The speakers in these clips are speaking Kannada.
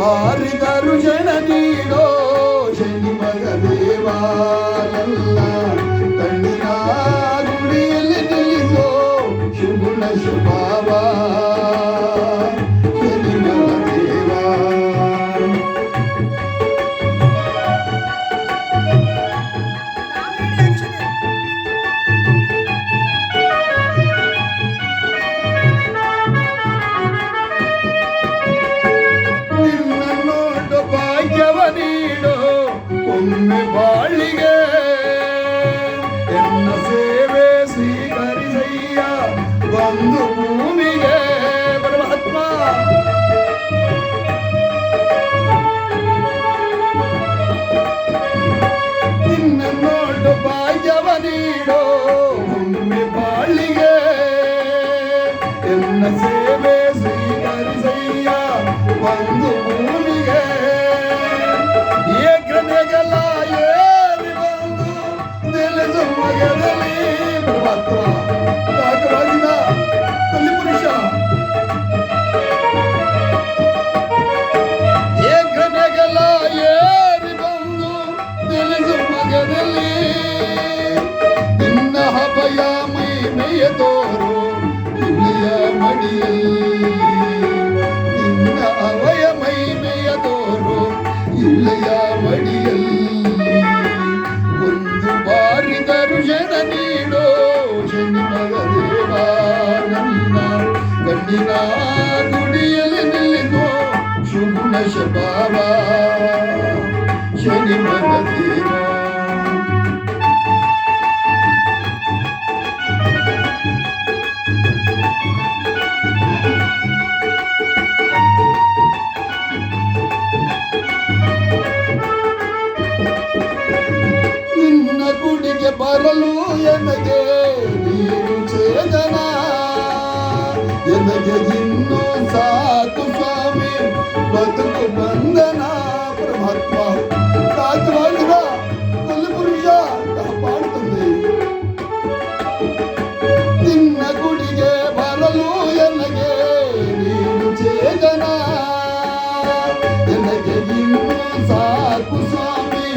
ಬಾರಿದರು ಜನ ನೀಡೋ ಶನಿ ಮಗ ದೇವಾನಲ್ಲ ಕಣ್ಣಿನ ಗುಡಿಯಲ್ಲಿ ನಿಲ್ಲಿಸೋ ಶುಭುಣ ಶುಭಾವ ಶನಿ ಮಗ ದೇವಾ. ನೀಡೋ ಒಮ್ಮೆ ಬಾಳಿಗೆ ಎನ್ನ ಸೇವೆ ಸ್ವೀಕರಿಸಯ್ಯ ಬಂದು ಭೂಮಿಗೆ ಪರಮಾತ್ಮ. ನಿನ್ನ ನೋಡು ಭಾಗ್ಯವ ನೀಡೋ ಒಮ್ಮೆ ಬಾಳಿಗೆ ಎನ್ನ ಸೇವೆ ಸ್ವೀಕರಿಸಯ್ಯ ಬಂದು ಭೂಮಿಗೆ. ಏಕನೆಗಲ ಏರಿ ಬಂದು ನೆಲೆಸು ಮಗದಲ್ಲಿ ಪರಮಾತ್ಮ ಕಾಕರಾಗಿನ ಕಲಿ ಪುರುಷ. ಏಕನೆಗಲ ಏರಿ ಬಂದು ನೆಲೆಸು ಮಗದಲ್ಲಿ ನಿನ್ನ ಹಭಯ ಮೈಮೆಯ ತೋರು ಇಲ್ಲಿಯ ಮಡಿಯಲ್ಲಿ. ನಿನ್ನ ಅವಯ ಮೈಮೆಯ ತೋರು ಇಳೆಯ ಮಡಿಯಲ್ಲಿ. ಒಂದು ಬಾರಿ ದರ್ಶನ ನೀಡೋ ಶನಿ ಮಗ ದೇವಾ ನನ್ನ ಕಣ್ಣಿನ ಗುಡಿಯಲ್ಲಿ ನಿಲ್ಲಿಸೋ ಶುಭುಣ ಶುಭಾವ ಶನಿ ಮಗ ದೇವಾ. ಗುಡಿಗೆ ಬರಲು ಎನಗೆ ನೀನು ಛೇದನ ಎನಗೆ ಇನ್ನೂ ಸಾಕು ಸ್ವಾಮಿ ಬದುಕು ಬಂಧನ. ಪರಮಾತ್ಮ ಕಾಕರಾಗಿದ ಕಲಿ ಪುರುಷ ಕಾಪಾಡುತ್ತದೆ. ನಿನ್ನ ಗುಡಿಗೆ ಬರಲು ಎನಗೆ ನೀನು ಛೇದನ ಎನಗೆ ಇನ್ನೂ ಸಾಕು ಸ್ವಾಮಿ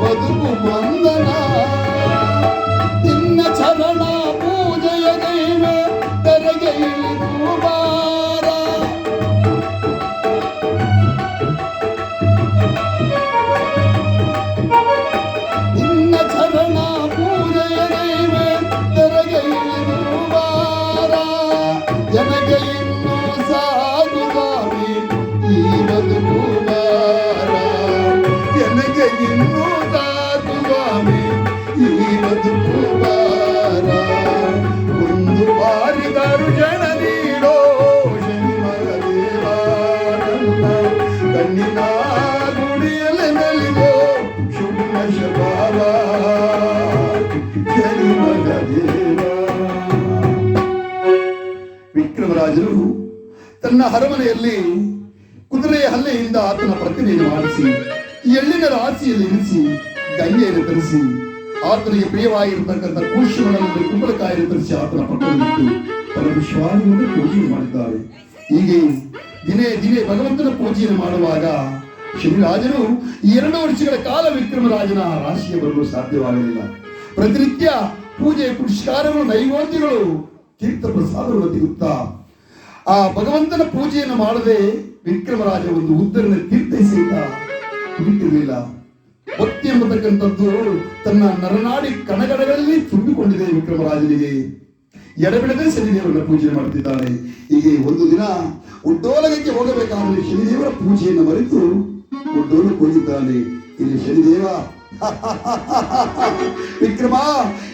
ಬದುಕು ಬಂಧನ. ನಿನ್ನ ಚರಣ ಪೂಜೆಯ ದೈವ ತೆರೆಗೆ ಇಳಿದು ಬಾರ. ನಿನ್ನ ಚರಣ ಪೂಜೆಯ ದೈವ ತೆರೆಗೆ ಇಳಿದು ಬಾರ. ಜನಗೆ ಇನ್ನೂ ಸಾಧು ಸ್ವಾಮಿ ಈ ಬದುಕು ಬಾರ. ಜನಗೆ ಇನ್ನೂ ಸಾಧು ಸ್ವಾಮಿ ಈ ಬದುಕು ಬಾರ. ಒಂದು ಬಾರಿ ದರ್ಶನ ನೀಡೋ ಶನಿ ಮಗ ದೇವಾನಲ್ಲ ಕಣ್ಣಿನ ಗುಡಿಯಲ್ಲಿ ನೆಲೆಸೋ ಶುಭುಣ ಶುಭಾವ ಶನಿ ಮಗ ದೇವಾ. ವಿಕ್ರಮರಾಜರು ತನ್ನ ಅರಮನೆಯಲ್ಲಿ ಕುದುರೆಯ ಹಲ್ಲೆಯಿಂದ ಆತನ ಪ್ರತಿಮೆಯನ್ನು ಮಾಡಿಸಿ ಎಳ್ಳಿನ ರಾಶಿಯಲ್ಲಿ ಇರಿಸಿ ಗಂಗೆಯನ್ನು ತರಿಸಿ ಆತನಿಗೆ ಪ್ರಿಯವಾಗಿರತಕ್ಕಂಥ ಕೂಶಿಗಳನ್ನು ಕುಂಬಳಕಾಯಿಯನ್ನು ತರಿಸಿ ಆತನ ಪಕ್ಕದಲ್ಲಿಟ್ಟು ತನ್ನ ವಿಶ್ವಾಸವನ್ನು ಪೂಜೆ ಮಾಡಿದ್ದಾರೆ. ಹೀಗೆ ದಿನೇ ದಿನೇ ಭಗವಂತನ ಪೂಜೆಯನ್ನು ಮಾಡುವಾಗ ಶನಿರಾಜನು 2 ವರ್ಷಗಳ ಕಾಲ ವಿಕ್ರಮರಾಜನ ರಾಶಿಗೆ ಬರಲು ಸಾಧ್ಯವಾಗಲಿಲ್ಲ. ಪ್ರತಿನಿತ್ಯ ಪೂಜೆ ಪುರಸ್ಕಾರಗಳು ನೈವೇದ್ಯಗಳು ತೀರ್ಥ ಪ್ರಸಾದಗಳು ತೆಗುತ್ತಾ ಆ ಭಗವಂತನ ಪೂಜೆಯನ್ನು ಮಾಡದೆ ವಿಕ್ರಮರಾಜ ಒಂದು ಉದ್ದರನ್ನು ತೀರ್ಥೈಸಿದ ಕುಡಿತಿರಲಿಲ್ಲ. ಭಕ್ತಿ ಎಂಬತಕ್ಕಂಥದ್ದು ತನ್ನ ನರನಾಡಿ ಕಣಗಡಗಳಲ್ಲಿ ತುಂಬಿಕೊಂಡಿದೆ ವಿಕ್ರಮರಾಜನಿಗೆ. ಎಡಬಿಡದೆ ಶನಿದೇವರನ್ನ ಪೂಜೆ ಮಾಡುತ್ತಿದ್ದಾನೆ. ಹೀಗೆ ಒಂದು ದಿನ ಉಡ್ಡೋಲಗಕ್ಕೆ ಹೋಗಬೇಕಾದ್ರೆ ಶನಿದೇವರ ಪೂಜೆಯನ್ನು ಮರೆತು ಉಡ್ಡೋಲಕ್ಕೆ ಹೋಗಿದ್ದಾನೆ. ಇಲ್ಲಿ ಶನಿದೇವ ವಿಕ್ರಮ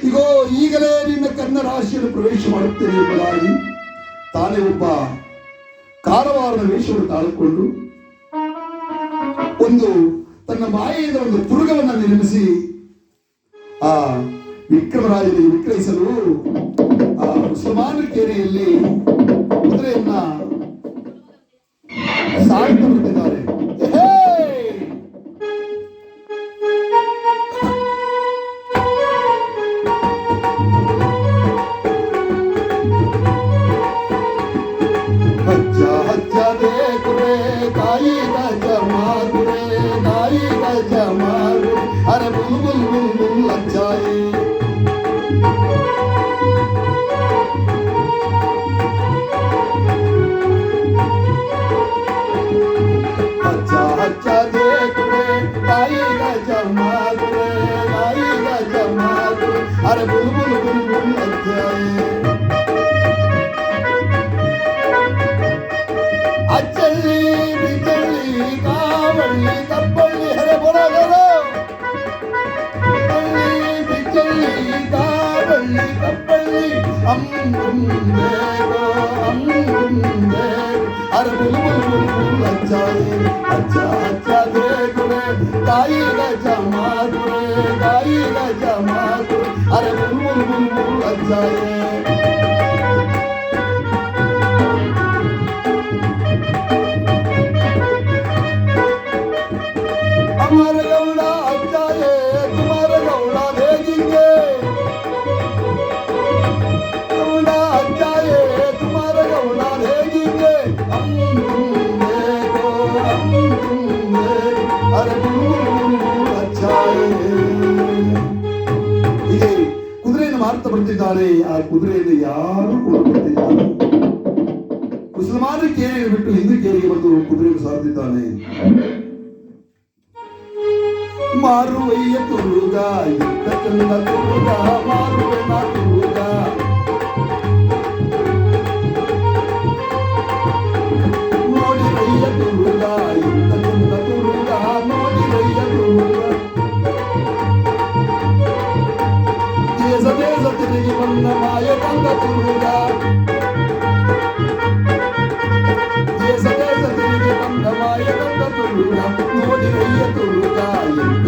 ಈಗೋ ಈಗಲೇ ನಿನ್ನ ಕನ್ನ ರಾಶಿಯನ್ನು ಪ್ರವೇಶ ಮಾಡುತ್ತೇನೆ ಎಂಬುದಾಗಿ ತಾನೇ ಒಬ್ಬ ಕಾರವಾರದ ವೇಷವನ್ನು ತಾಳಿಕೊಂಡು ಒಂದು ತನ್ನ ಮಾಯೆಯಿಂದ ಒಂದು ಪುರುಗವನ್ನು ನಿರ್ಮಿಸಿ ಆ ವಿಕ್ರಮರಾಜನಿಗೆ ವಿಕ್ರಯಿಸಲು ಆ ಮುಸಲ್ಮಾನ ಕೇರಿಯಲ್ಲಿ ಕುದುರೆಯನ್ನ ಸಾಗುತ್ತಾ ಬಿಟ್ಟಿದ್ದಾರೆ. ಹಜ್ಜ ಹಜ್ಜ ದೇ ಕುರೆ ಕಾಯಿ ಗಜ अरे बुलबुल बुलबुल लग जाए अचली बिचली कावली कब्बली हरे बोलो बोलो बिचली कावली कब्बली हम तुम देखो अरे बुलबुल बुलबुल अच्छा अच्छा अच्छा देख रे गाई गजा माधुरे गाई गजा माधुरे अरे बुलबुल बुलबुल अच्छा हमारे गौड़ा अच्छा है तुम्हारे गौड़ा भेजेंगे गौड़ा अच्छा है तुम्हारे गौड़ा भेजेंगे हम तुम देखो अरे बुलबुल अच्छा है ಹೀಗೆ ಕುದುರೆಯನ್ನು ಮಾರುತ್ತಾ ಬರ್ತಿದ್ದಾರೆ. ಆ ಕುದುರೆಯನ್ನು ಯಾರು ಕೊಳ್ಳುತ್ತಿದ್ದಾರೆ. ಮುಸಲ್ಮಾನರು ಕೇರಿಗೆ ಬಿಟ್ಟು ಹಿಂದೂ ಕೇರಿಗೆ ಬಂದು ಕುದುರೆಯನ್ನು ಸಾರುತ್ತಿದ್ದಾನೆ. ಮಾರುವಯ್ಯ ತುರುಗ ಎಂತ ಚಂದ ತುರುಗ ಮಾರುವೆ ನಾ ತುರುಗ ನೋಡಿರಯ್ಯ ತುರುಗ ಎಂತ ಚಂದ ತುರುಗ ನೋಡಿರಯ್ಯ ತುರುಗ ದೇಶ ದೇಶ ತಿರುಗಿ ಬಂದ ಮಾಯ ಕಂದ ತುರುಗ ದೇಶ ದೇಶ ತಿರುಗಿ ಬಂದ ಮಾಯ ಕಂದ ತುರುಗ ನೋಡಿರಯ್ಯ ತುರುಗ ಎಂತ